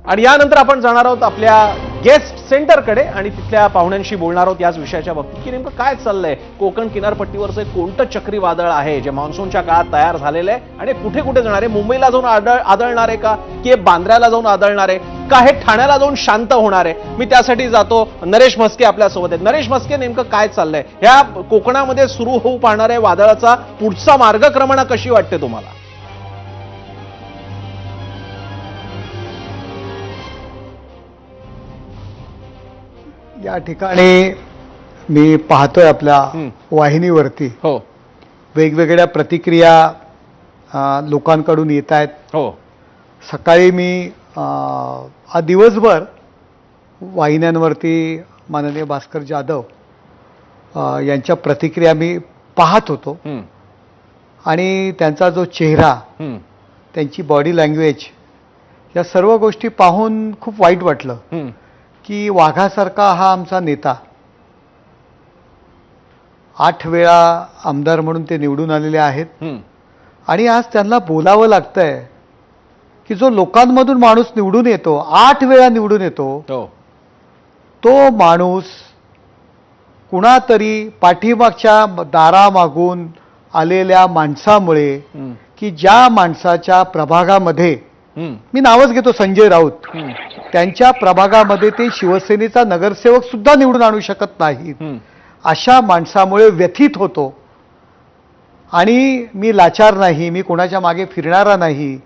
आणि यानंतर आपण जाणार आहोत आपल्या गेस्ट सेंटरकडे आणि तिथल्या पाहुण्यांशी बोलणार आहोत याच विषयाच्या बाबतीत की नेमकं काय चाललंय. कोकण किनारपट्टीवरचं कोणतं चक्रीवादळ आहे जे मान्सूनच्या काळात तयार झालेलं आहे आणि कुठे कुठे जाणार आहे. मुंबईला जाऊन आदळणार आहे का की बांद्र्याला जाऊन आदळणार आहे का हे ठाण्याला जाऊन शांत होणार आहे. मी त्यासाठी जातो. नरेश म्हस्के आपल्यासोबत आहेत. नरेश म्हस्के, नेमकं काय चाललंय ह्या कोकणामध्ये सुरू होऊ पाहणाऱ्या वादळाचा पुढचा मार्गक्रमण कशी वाटते तुम्हाला? या ठिकाणी मी पाहतोय आपल्या वाहिनीवरती हो, वेगवेगळ्या प्रतिक्रिया लोकांकडून येत आहेत. हो, सकाळी मी आज दिवसभर वाहिन्यांवरती माननीय भास्कर जाधव यांच्या प्रतिक्रिया मी पाहत होतो आणि त्यांचा जो चेहरा, त्यांची बॉडी लँग्वेज, या सर्व गोष्टी पाहून खूप वाईट वाटलं की वाघासारखा हा आमचा नेता, 8 वेळा आमदार म्हणून ते निवडून आलेले आहेत आणि आज त्यांना बोलावं लागतंय की जो लोकांमधून माणूस निवडून येतो, 8 वेळा निवडून येतो, तो माणूस कुणातरी पाठीमागच्या दारामागून आलेल्या माणसामुळे, की ज्या माणसाच्या प्रभागामध्ये, मी नावच घेतो संजय राऊत, त्यांच्या प्रभागामध्ये ते शिवसेनेचा नगरसेवक सुद्धा निवडून आणू शकत नाहीत, अशा माणसामुळे व्यथित होतो. आणि मी लाचार नाही, मी कोणाच्या मागे फिरणारा नाही,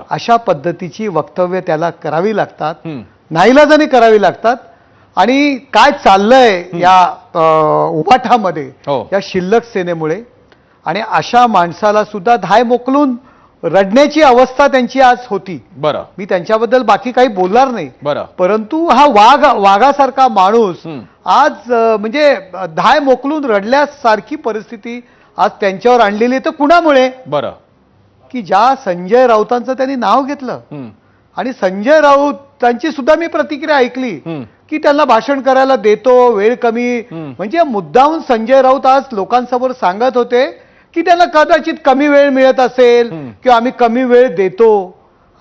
अशा पद्धतीची वक्तव्य त्याला करावी लागतात, नाईलाजाने करावी लागतात. आणि काय चाललंय या उभाठामध्ये, या शिल्लक सेनेमुळे, आणि अशा माणसाला सुद्धा धाय मोकलून रडण्याची अवस्था त्यांची आज होती. मी त्यांच्याबद्दल बाकी काही बोलणार नाही, परंतु हा वाघासारखा माणूस आज म्हणजे धाय मोकलून रडल्यासारखी परिस्थिती आज त्यांच्यावर आणलेली. तर कुणामुळे? की ज्या संजय राऊतांचं त्यांनी नाव घेतलं, आणि संजय राऊतांची सुद्धा मी प्रतिक्रिया ऐकली की त्यांना भाषण करायला देतो, वेळ कमी, म्हणजे मुद्दाहून संजय राऊत आज लोकांसमोर सांगत होते की त्यांना कदाचित कमी वेळ मिळत असेल किंवा आम्ही कमी वेळ देतो.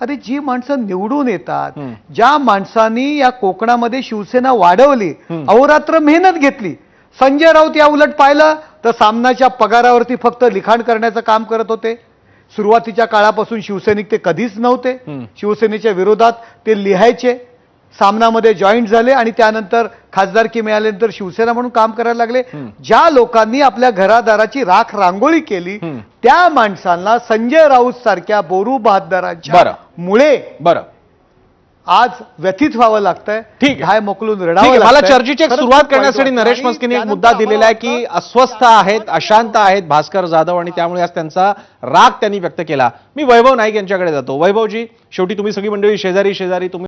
अरे, जी माणसं निवडून येतात, ज्या माणसांनी या कोकणामध्ये शिवसेना वाढवली, अहोरात्र मेहनत घेतली, संजय राऊत या उलट पाहिलं तर सामनाच्या पगारावरती फक्त लिखाण करण्याचं काम करत होते. सुरुवातीच्या काळापासून शिवसैनिक ते कधीच नव्हते. शिवसेनेच्या विरोधात ते लिहायचे, सामनामध्ये जॉईंट झाले आणि त्यानंतर खासदारकी मिळाल्यानंतर शिवसेना म्हणून काम करायला लागले. ज्या लोकांनी आपल्या घरादाराची राख रांगोळी केली, त्या माणसांना संजय राऊत सारख्या बोरू बहादरांच्या मुळे आज व्यथित व्हावं लागतंय. ठीक आहे, मोकलून रडावं. मला चर्चेची सुरुवात करण्यासाठी नरेश म्हस्केने एक मुद्दा दिलेला आहे की अस्वस्थ आहेत, अशांत आहेत भास्कर जाधव, आणि त्यामुळे आज त्यांचा राग त्यांनी व्यक्त केला. मी वैभव नाईक यांच्याकडे जातो. वैभवजी, शेवटी तुम्ही सगळी मंडळी शेजारी तुम्ही